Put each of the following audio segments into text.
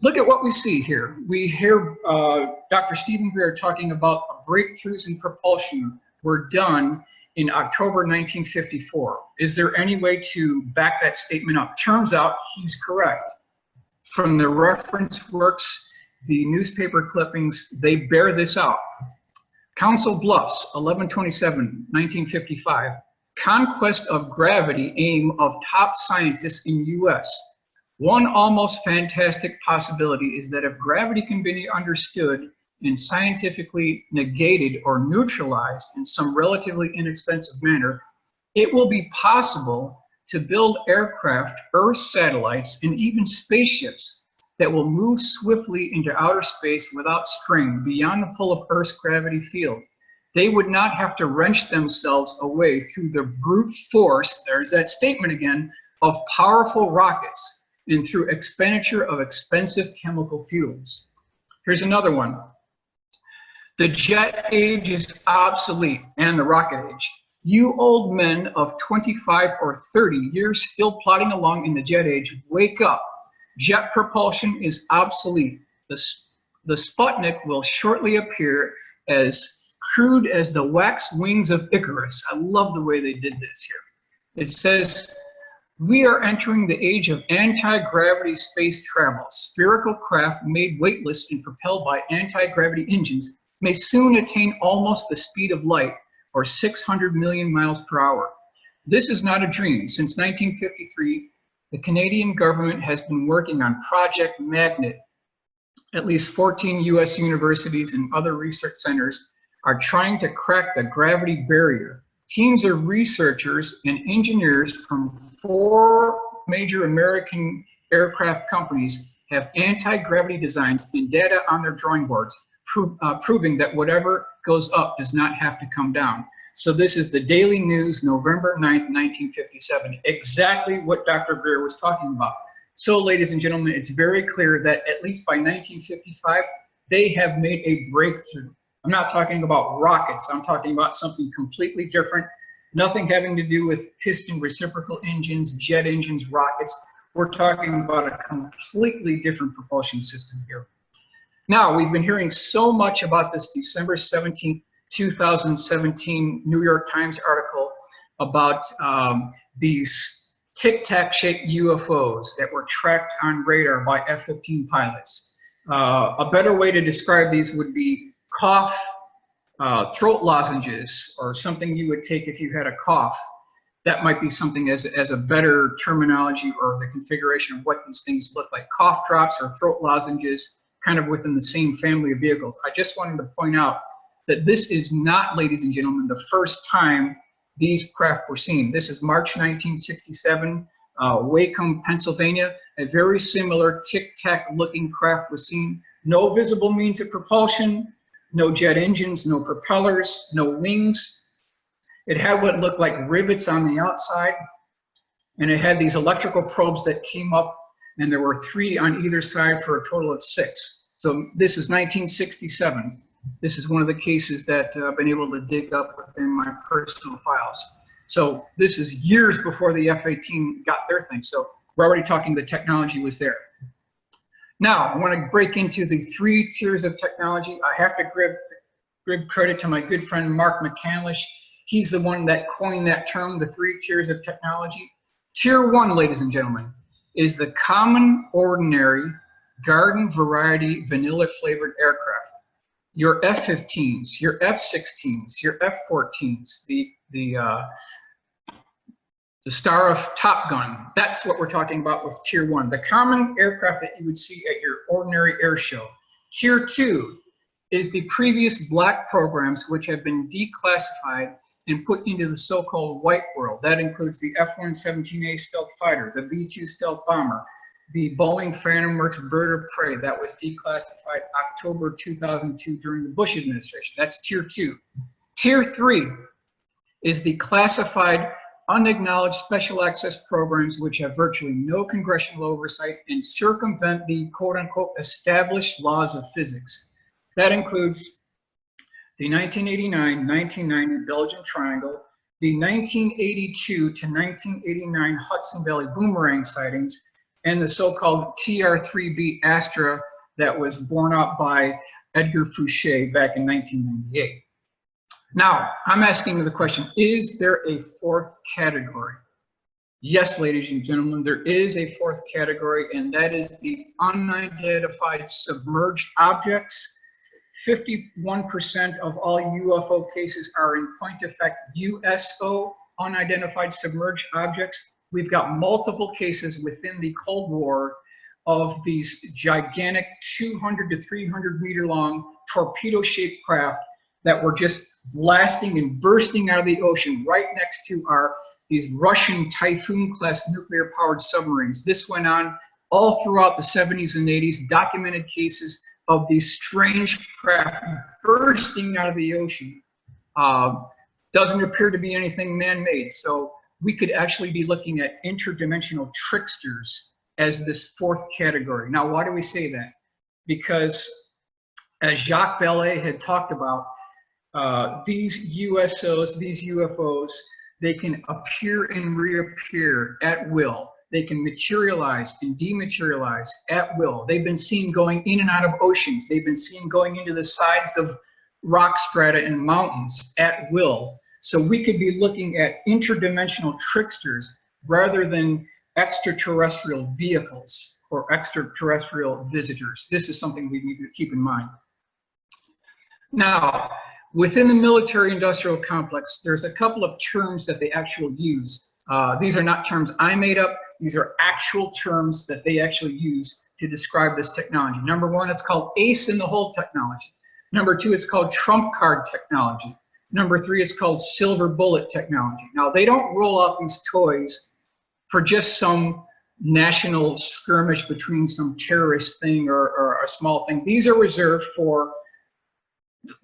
look at what we see here. We hear Dr. Stephen Greer talking about breakthroughs in propulsion were done in October 1954. Is there any way to back that statement up? Turns out he's correct. From the reference works, the newspaper clippings, they bear this out. Council Bluffs, 11/27/1955. Conquest of gravity aim of top scientists in U.S. One almost fantastic possibility is that if gravity can be understood and scientifically negated or neutralized in some relatively inexpensive manner, it will be possible to build aircraft, Earth satellites, and even spaceships that will move swiftly into outer space without strain, beyond the pull of Earth's gravity field. They would not have to wrench themselves away through the brute force, there's that statement again, of powerful rockets and through expenditure of expensive chemical fuels. Here's another one. The jet age is obsolete, and the rocket age. You old men of 25 or 30 years still plodding along in the jet age, wake up. Jet propulsion is obsolete. The Sputnik will shortly appear as crude as the wax wings of Icarus. I love the way they did this here. It says, we are entering the age of anti-gravity space travel. Spherical craft made weightless and propelled by anti-gravity engines may soon attain almost the speed of light, or 600 million miles per hour. This is not a dream. Since 1953, the Canadian government has been working on Project Magnet. At least 14 US universities and other research centers are trying to crack the gravity barrier. Teams of researchers and engineers from 4 major American aircraft companies have anti-gravity designs and data on their drawing boards, proving that whatever goes up does not have to come down. So this is the Daily News, November 9th, 1957, exactly what Dr. Greer was talking about. So ladies and gentlemen, it's very clear that at least by 1955, they have made a breakthrough. I'm not talking about rockets, I'm talking about something completely different, nothing having to do with piston reciprocal engines, jet engines, rockets. We're talking about a completely different propulsion system here. Now, we've been hearing so much about this December 17, 2017 New York Times article about these tic-tac shaped UFOs that were tracked on radar by F-15 pilots. A better way to describe these would be cough, throat lozenges, or something you would take if you had a cough. That might be something as a better terminology or the configuration of what these things look like. Cough drops or throat lozenges, kind of within the same family of vehicles. I just wanted to point out that this is not, ladies and gentlemen, the first time these craft were seen. This is March 1967, WYCOMBE, Pennsylvania. A very similar tic-tac looking craft was seen. No visible means of propulsion, no jet engines, no propellers, no wings. It had what looked like rivets on the outside, and it had these electrical probes that came up, and there were 3 on either side for a total of 6. So this is 1967. This is one of the cases that I've been able to dig up within my personal files. So this is years before the F-18 got their thing. So we're already talking the technology was there. Now, I want to break into the 3 tiers of technology. I have to give credit to my good friend Mark McCandlish. He's the one that coined that term, the 3 tiers of technology. Tier 1, ladies and gentlemen, is the common, ordinary, garden variety, vanilla flavored aircraft. Your F-15s, your F-16s, your F-14s, the star of Top Gun. That's what we're talking about with Tier 1, the common aircraft that you would see at your ordinary air show. Tier 2 is the previous black programs which have been declassified and put into the so-called white world. That includes the F-117A stealth fighter, the B-2 stealth bomber, the Boeing Phantom Works bird of prey that was declassified October 2002 during the Bush administration. That's Tier 2. Tier 3 is the classified, unacknowledged special access programs which have virtually no congressional oversight and circumvent the quote-unquote established laws of physics. That includes the 1989-1990 Belgian Triangle, the 1982 to 1989 Hudson Valley boomerang sightings, and the so-called TR-3B Astra that was borne out by Edgar Fouché back in 1998. Now, I'm asking the question, is there a fourth category? Yes, ladies and gentlemen, there is a fourth category, and that is the unidentified submerged objects. 51% of all UFO cases are in point of fact USO, unidentified submerged objects. We've got multiple cases within the Cold War of these gigantic 200 to 300 meter long torpedo-shaped craft that were just blasting and bursting out of the ocean right next to these Russian Typhoon-class nuclear-powered submarines. This went on all throughout the 70s and 80s, documented cases of these strange craft bursting out of the ocean. Doesn't appear to be anything man-made, so we could actually be looking at interdimensional tricksters as this fourth category. Now, why do we say that? Because as Jacques Vallée had talked about, these USOs, these UFOs, they can appear and reappear at will. They can materialize and dematerialize at will. They've been seen going in and out of oceans. They've been seen going into the sides of rock strata and mountains at will. So we could be looking at interdimensional tricksters rather than extraterrestrial vehicles or extraterrestrial visitors. This is something we need to keep in mind. Now, within the military-industrial complex, there's a couple of terms that they actually use. These are not terms I made up. These are actual terms that they actually use to describe this technology. Number one, it's called ace in the hole technology. Number two, it's called trump card technology. Number three, it's called silver bullet technology. Now, they don't roll out these toys for just some national skirmish between some terrorist thing or a small thing. These are reserved for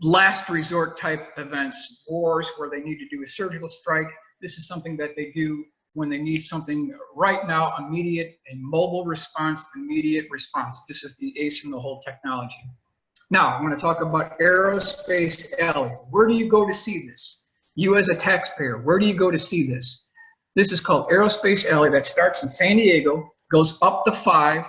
last resort type events, wars where they need to do a surgical strike. This is something that they do when they need something right now, immediate and mobile response, immediate response. This is the ace in the hole technology. Now, I'm going to talk about Aerospace Alley. Where do you go to see this? You as a taxpayer, where do you go to see this? This is called Aerospace Alley that starts in San Diego, goes up the 5,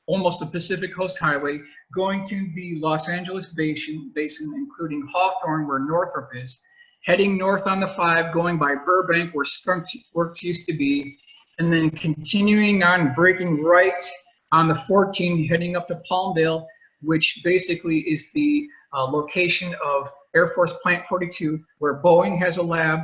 almost the Pacific Coast Highway, going to the Los Angeles Basin, including Hawthorne, where Northrop is, heading north on the 5, going by Burbank, where Skunk Works used to be, and then continuing on, breaking right on the 14, heading up to Palmdale, which basically is the location of Air Force Plant 42, where Boeing has a lab,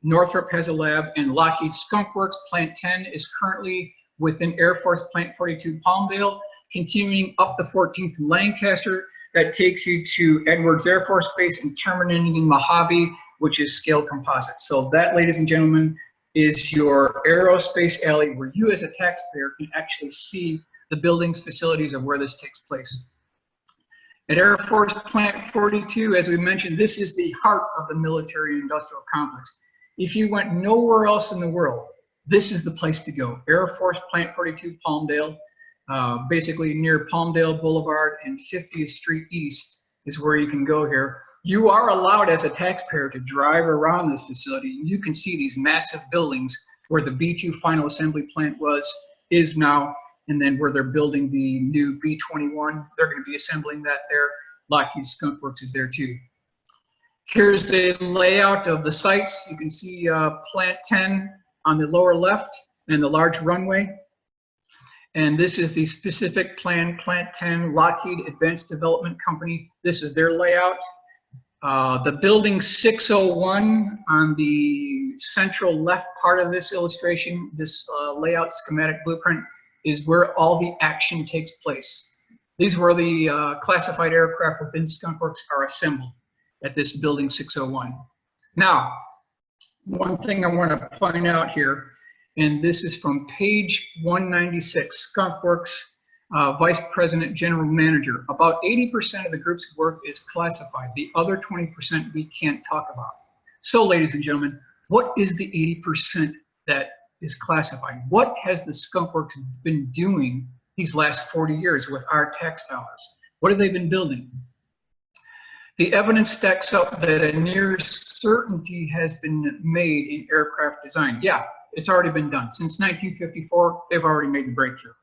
Northrop has a lab, and Lockheed Skunk Works Plant 10 is currently within Air Force Plant 42 Palmdale, continuing up the 14th to Lancaster. That takes you to Edwards Air Force Base and terminating in Mojave, which is scale composite. So that, ladies and gentlemen, is your Aerospace Alley, where you as a taxpayer can actually see the buildings, facilities of where this takes place. At Air Force Plant 42, as we mentioned, this is the heart of the military-industrial complex. If you went nowhere else in the world, this is the place to go. Air Force Plant 42 Palmdale, basically near Palmdale Boulevard and 50th Street East is where you can go here. You are allowed as a taxpayer to drive around this facility. You can see these massive buildings where the B-2 final assembly plant is now, and then where they're building the new B-21, they're going to be assembling that there. Lockheed Skunk Works is there too. Here's a layout of the sites. You can see Plant 10 on the lower left and the large runway. And this is the specific plan, Plant 10, Lockheed Advanced Development Company. This is their layout. The building 601 on the central left part of this illustration, this layout schematic blueprint, is where all the action takes place. These were the classified aircraft within Skunk Works are assembled at this building 601. Now, one thing I want to point out here, and this is from page 196, Skunk Works Vice President General Manager. About 80% of the group's work is classified. The other 20% we can't talk about. So, ladies and gentlemen, what is the 80% that is classified? What has the Skunk Works been doing these last 40 years with our tax dollars? What have they been building? The evidence stacks up that a near certainty has been made in aircraft design. Yeah, it's already been done. Since 1954, they've already made the breakthrough.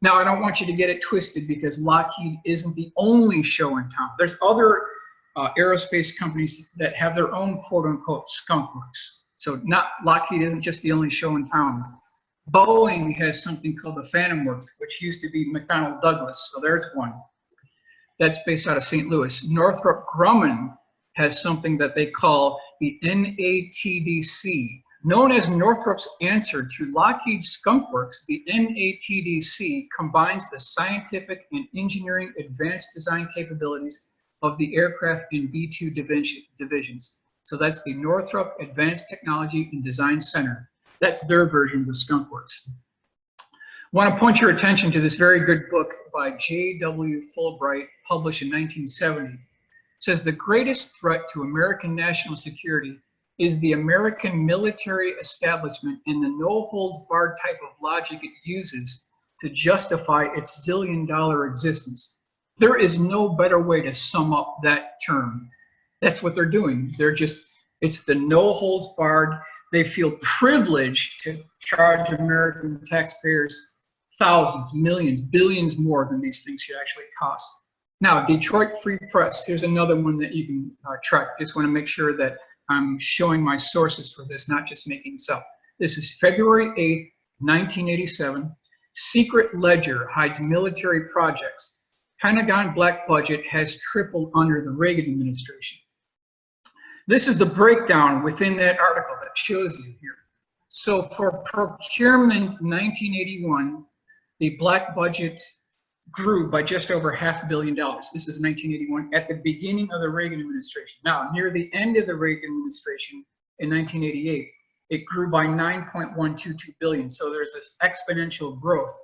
Now, I don't want you to get it twisted because Lockheed isn't the only show in town. There's other aerospace companies that have their own quote-unquote skunk works. So Lockheed isn't just the only show in town. Boeing has something called the Phantom Works, which used to be McDonnell Douglas. So there's one. That's based out of St. Louis. Northrop Grumman has something that they call the NATDC. Known as Northrop's answer to Lockheed's Skunk Works, the NATDC combines the scientific and engineering advanced design capabilities of the aircraft and B-2 divisions. So that's the Northrop Advanced Technology and Design Center. That's their version of the Skunk Works. I want to point your attention to this very good book by J.W. Fulbright, published in 1970. It says the greatest threat to American national security is the American military establishment and the no-holds-barred type of logic it uses to justify its zillion-dollar existence. There is no better way to sum up that term. That's what they're doing. It's the no-holds-barred. They feel privileged to charge American taxpayers thousands, millions, billions more than these things should actually cost. Now, Detroit Free Press, here's another one that you can track. Just want to make sure that I'm showing my sources for this, not just making this up. This is February 8th, 1987. Secret ledger hides military projects. Pentagon black budget has tripled under the Reagan administration. This is the breakdown within that article that shows you here. So for procurement 1981, the black budget grew by just over $500 million. This is 1981 at the beginning of the Reagan administration. Now, near the end of the Reagan administration in 1988, it grew by $9.122 billion. So there's this exponential growth.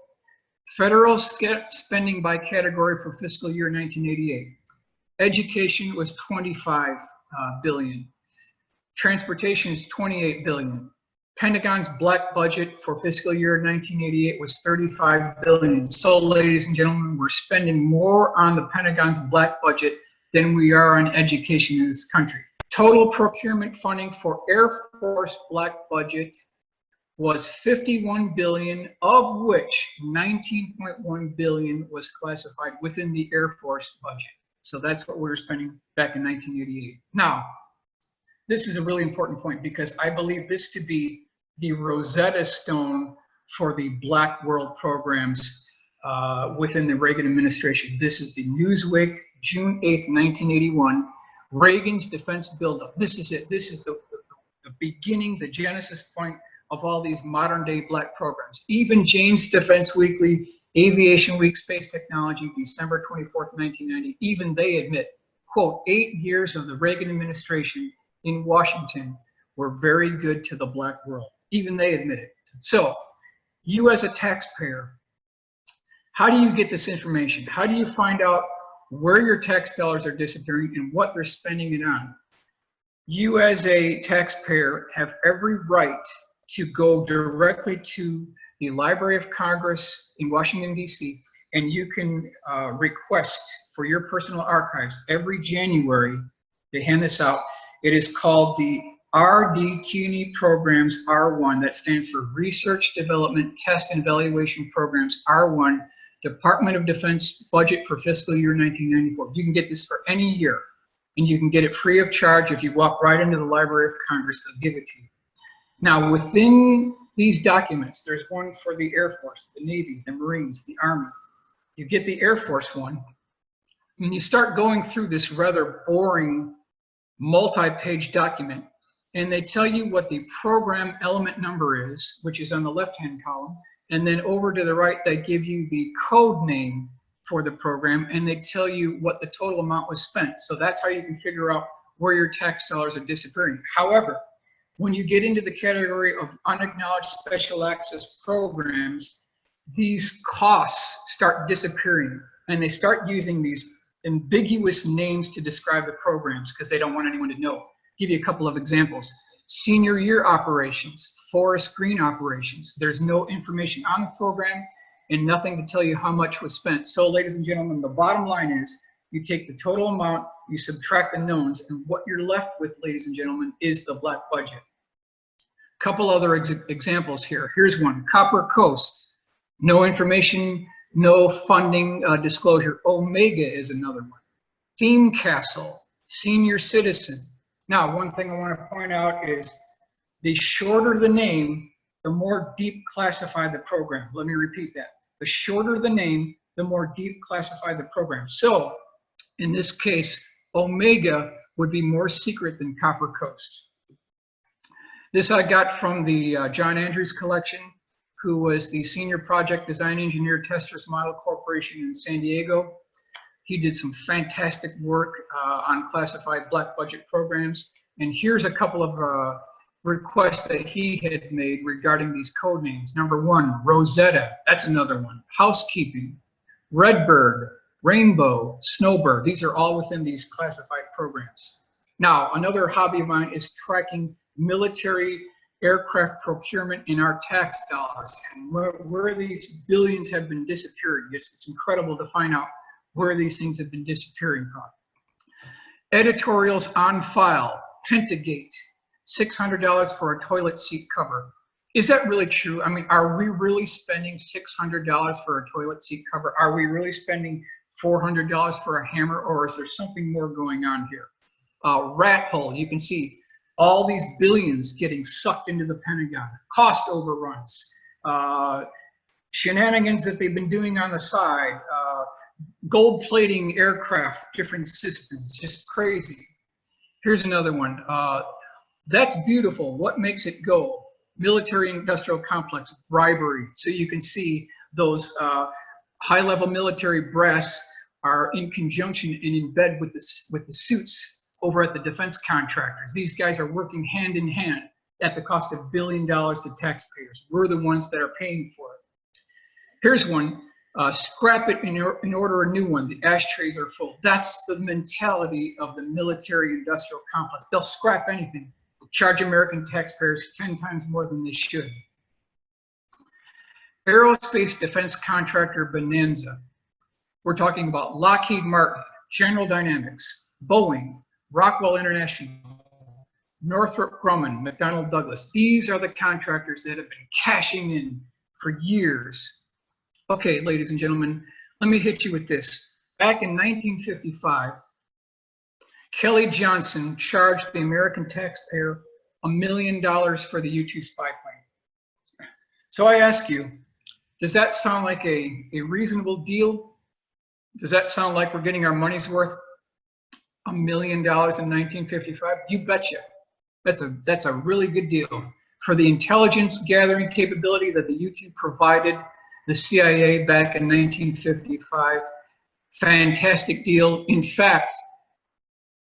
Federal spending by category for fiscal year 1988. Education was $25 billion. Transportation is $28 billion. Pentagon's black budget for fiscal year 1988 was $35 billion. So, ladies and gentlemen, we're spending more on the Pentagon's black budget than we are on education in this country. Total procurement funding for Air Force black budget was $51 billion, of which $19.1 billion was classified within the Air Force budget. So that's what we were spending back in 1988. Now, this is a really important point because I believe this to be the Rosetta Stone for the Black World programs within the Reagan administration. This is the Newsweek, June 8th, 1981, Reagan's defense buildup. This is it. This is the beginning, the genesis point of all these modern day black programs. Even Jane's Defense Weekly, Aviation Week, Space Technology, December 24th, 1990, even they admit, quote, 8 years of the Reagan administration in Washington were very good to the black world. Even they admit it. So, you as a taxpayer, how do you get this information? How do you find out where your tax dollars are disappearing and what they're spending it on? You as a taxpayer have every right to go directly to the Library of Congress in Washington, D.C., and you can request for your personal archives every January. They hand this out. It is called the RDT&E Programs R1. That stands for Research, Development, Test, and Evaluation Programs R1, Department of Defense budget for fiscal year 1994. You can get this for any year, and you can get it free of charge. If you walk right into the Library of Congress, they'll give it to you. Now, within these documents, there's one for the Air Force, the Navy, the Marines, the Army. You get the Air Force one, and you start going through this rather boring multi-page document, and they tell you what the program element number is, which is on the left-hand column, and then over to the right, they give you the code name for the program, and they tell you what the total amount was spent. So that's how you can figure out where your tax dollars are disappearing. However, when you get into the category of unacknowledged special access programs, these costs start disappearing, and they start using these ambiguous names to describe the programs because they don't want anyone to know. Give you a couple of examples. Senior year operations, forest green operations. There's no information on the program and nothing to tell you how much was spent. So, ladies and gentlemen, the bottom line is you take the total amount, you subtract the knowns, and what you're left with, ladies and gentlemen, is the black budget. Couple other examples here. Here's one, Copper Coast. No information no funding disclosure. Omega is another one. Theme Castle, Senior Citizen. Now, one thing I want to point out is the shorter the name, the more deep classified the program. Let me repeat that. The shorter the name, the more deep classified the program. So, in this case, Omega would be more secret than Copper Coast. This I got from the John Andrews collection, who was the Senior Project Design Engineer Testers Model Corporation in San Diego. He did some fantastic work on classified black budget programs. And here's a couple of requests that he had made regarding these code names. Number one, Rosetta, that's another one. Housekeeping, Redbird, Rainbow, Snowbird, these are all within these classified programs. Now, another hobby of mine is tracking military aircraft procurement in our tax dollars and where these billions have been disappearing. It's incredible to find out where these things have been disappearing from. Editorials on file, Pentagate, $600 for a toilet seat cover. Is that really true? I mean, are we really spending $600 for a toilet seat cover? Are we really spending $400 for a hammer, or is there something more going on here? Rat hole, you can see all these billions getting sucked into the Pentagon, cost overruns, shenanigans that they've been doing on the side, gold plating aircraft, different systems, just crazy. Here's another one. That's beautiful. What makes it go? Military industrial complex, bribery. So you can see those high-level military brass are in conjunction and in bed with the suits over at the defense contractors. These guys are working hand in hand at the cost of $1 billion to taxpayers. We're the ones that are paying for it. Here's one, scrap it in order a new one. The ashtrays are full. That's the mentality of the military industrial complex. They'll scrap anything, charge American taxpayers 10 times more than they should. Aerospace defense contractor Bonanza. We're talking about Lockheed Martin, General Dynamics, Boeing, Rockwell International, Northrop Grumman, McDonnell Douglas. These are the contractors that have been cashing in for years. Okay, ladies and gentlemen, let me hit you with this. Back in 1955, Kelly Johnson charged the American taxpayer $1 million for the U-2 Spy plane. So I ask you, does that sound like a reasonable deal? Does that sound like we're getting our money's worth? $1 million in 1955? You betcha. That's a really good deal for the intelligence gathering capability that the U-2 provided the CIA back in 1955. Fantastic deal. In fact,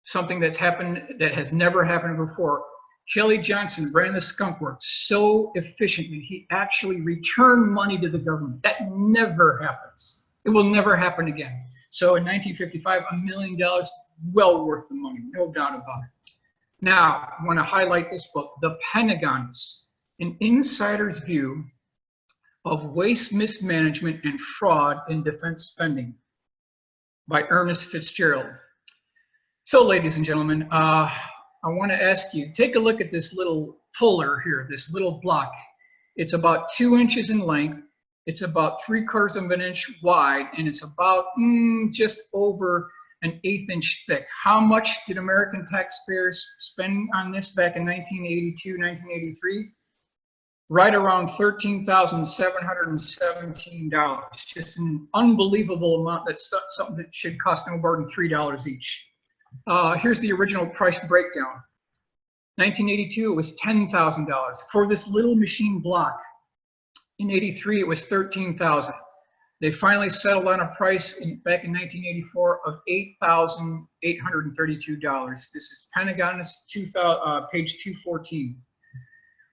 something that's happened that has never happened before. Kelly Johnson ran the skunk works so efficiently, he actually returned money to the government. That never happens. It will never happen again. So in 1955, $1 million, well worth the money, no doubt about it. Now, I want to highlight this book, The Pentagonists, an insider's view of waste, mismanagement, and fraud in defense spending by Ernest Fitzgerald. So, ladies and gentlemen, I want to ask you, take a look at this little puller here, this little block. It's about 2 inches in length. It's about 3/4 of an inch wide, and it's about just over an 1/8 inch thick. How much did American taxpayers spend on this back in 1982, 1983? Right around $13,717. Just an unbelievable amount. That's something that should cost no more than $3 each. Here's the original price breakdown. 1982, it was $10,000 for this little machine block. In 83, it was $13,000. They finally settled on a price back in 1984 of $8,832. This is Pentagonist page 214.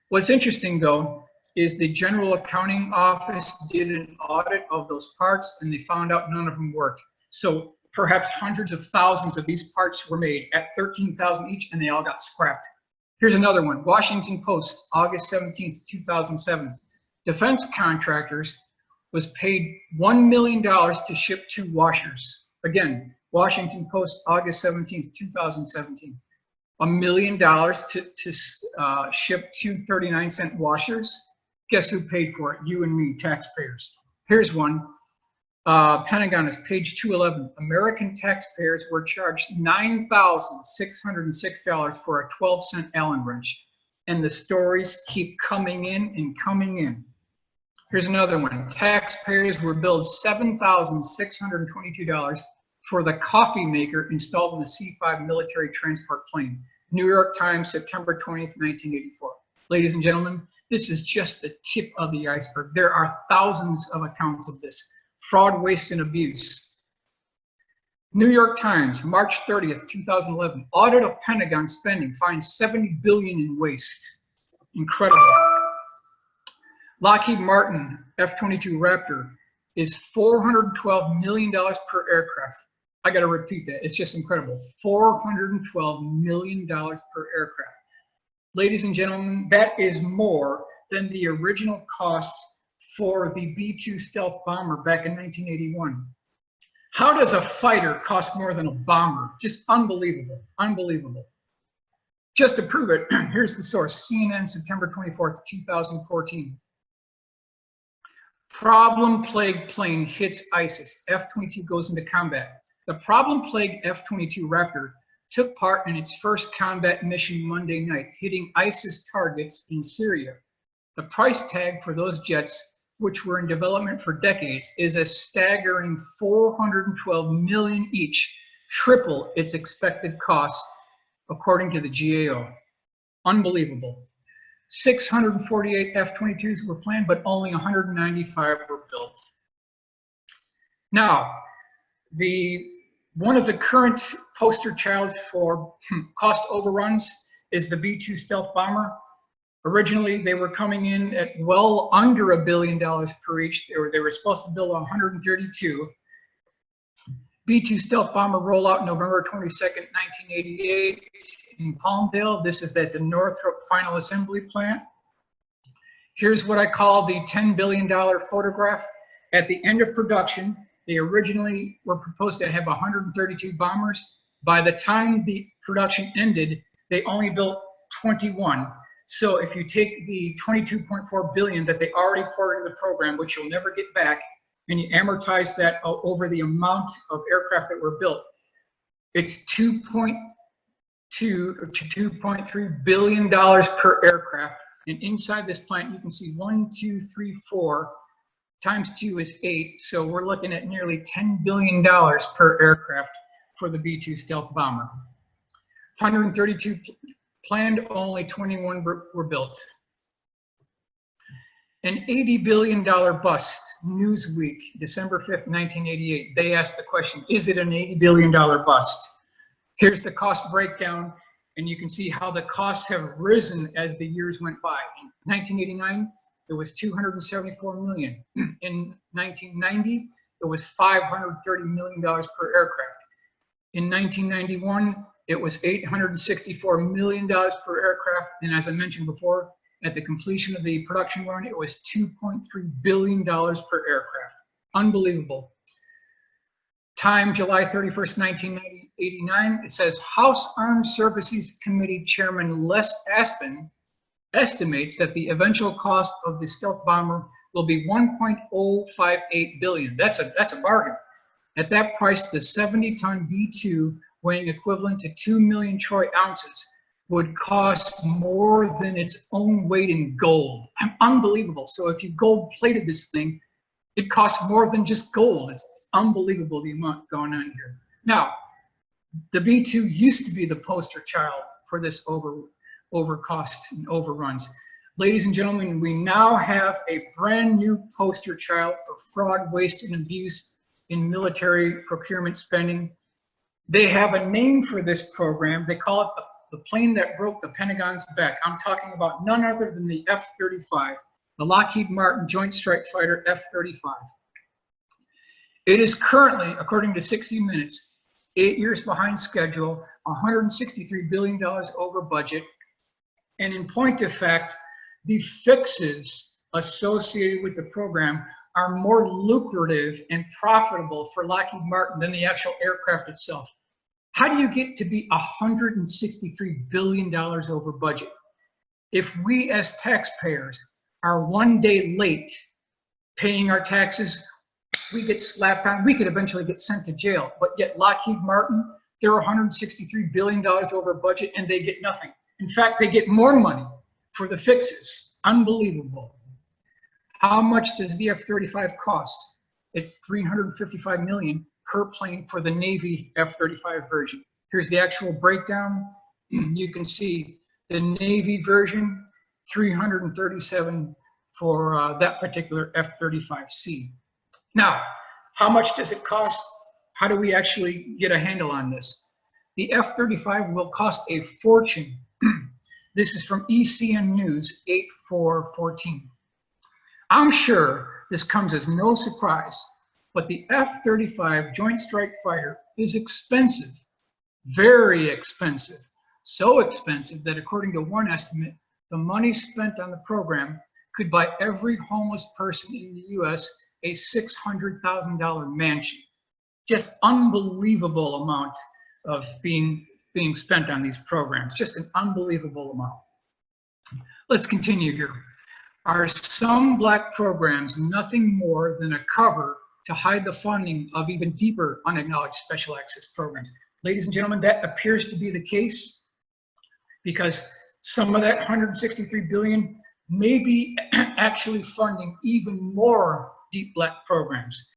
What's interesting, though, is the General Accounting Office did an audit of those parts, and they found out none of them worked. So perhaps hundreds of thousands of these parts were made at $13,000 each, and they all got scrapped. Here's another one, Washington Post, August 17th, 2007. Defense contractors was paid $1 million to ship 2 washers. Again, Washington Post, August 17th, 2017. $1 million to ship 2 39-cent washers. Guess who paid for it? You and me, taxpayers. Here's one. Pentagon is page 211. American taxpayers were charged $9,606 for a 12-cent Allen wrench. And the stories keep coming in and coming in. Here's another one. Taxpayers were billed $7,622 for the coffee maker installed in the C-5 military transport plane. New York Times, September 20th, 1984. Ladies and gentlemen, this is just the tip of the iceberg. There are thousands of accounts of this. Fraud, waste, and abuse. New York Times, March 30th, 2011. Audit of Pentagon spending finds $70 billion in waste. Incredible. Lockheed Martin F-22 Raptor is $412 million per aircraft. I got to repeat that. It's just incredible. $412 million per aircraft. Ladies and gentlemen, that is more than the original cost for the B-2 stealth bomber back in 1981. How does a fighter cost more than a bomber? Just unbelievable, unbelievable. Just to prove it, here's the source, CNN, September 24th, 2014. Problem-plagued plane hits ISIS. F-22 goes into combat. The problem-plagued F-22 Raptor took part in its first combat mission Monday night, hitting ISIS targets in Syria. The price tag for those jets, which were in development for decades, is a staggering $412 million each, triple its expected cost, according to the GAO. Unbelievable. 648 F-22s were planned, but only 195 were built. Now, one of the current poster childs for cost overruns is the B-2 stealth bomber. Originally, they were coming in at well under $1 billion per each. They were supposed to build 132. B-2 stealth bomber rollout November 22nd, 1988 in Palmdale. This is at the Northrop Final Assembly Plant. Here's what I call the $10 billion photograph. At the end of production, they originally were proposed to have 132 bombers. By the time the production ended, they only built 21. So if you take the $22.4 billion that they already poured into the program, which you'll never get back, and you amortize that over the amount of aircraft that were built, it's $2.2 to $2.3 billion per aircraft. And inside this plant, you can see 1, 2, 3, 4 times 2 is 8. So we're looking at nearly $10 billion per aircraft for the B-2 stealth bomber. 132 planned, only 21 were built. An $80 billion bust, Newsweek, December 5th, 1988. They asked the question, is it an $80 billion bust? Here's the cost breakdown, and you can see how the costs have risen as the years went by. In 1989, it was $274 million. In 1990, it was $530 million per aircraft. In 1991, it was $864 million per aircraft, and as I mentioned before, at the completion of the production run, it was $2.3 billion per aircraft. Unbelievable. Time, July 31st, 1989. It says, House Armed Services Committee Chairman Les Aspin estimates that the eventual cost of the stealth bomber will be $1.058 billion. That's a bargain. At that price, the 70-ton B-2, weighing equivalent to 2 million troy ounces, would cost more than its own weight in gold. Unbelievable. So if you gold-plated this thing, it costs more than just gold. It's unbelievable the amount going on here. Now, the B-2 used to be the poster child for this overcost and overruns. Ladies and gentlemen, we now have a brand new poster child for fraud, waste, and abuse in military procurement spending. They have a name for this program. They call it the plane that broke the Pentagon's back. I'm talking about none other than the F-35, the Lockheed Martin Joint Strike Fighter F-35. It is currently, according to 60 Minutes, 8 years behind schedule, $163 billion over budget. And in point of fact, the fixes associated with the program are more lucrative and profitable for Lockheed Martin than the actual aircraft itself. How do you get to be $163 billion over budget? If we as taxpayers are one day late paying our taxes, we get slapped on. We could eventually get sent to jail. But yet Lockheed Martin, they're $163 billion over budget and they get nothing. In fact, they get more money for the fixes. Unbelievable. How much does the F-35 cost? It's $355 million per plane for the Navy F-35 version. Here's the actual breakdown. You can see the Navy version, $337 for that particular F-35C. Now, how much does it cost? How do we actually get a handle on this? The F-35 will cost a fortune. This is from ECN News 8414. I'm sure this comes as no surprise, but the F-35 Joint Strike Fighter is expensive, very expensive. So expensive that according to one estimate, the money spent on the program could buy every homeless person in the US a $600,000 mansion. Just unbelievable amount of being spent on these programs, just an unbelievable amount. Let's continue here. Are some black programs nothing more than a cover to hide the funding of even deeper unacknowledged special access programs? Ladies and gentlemen, that appears to be the case because some of that $163 billion may be actually funding even more deep black programs.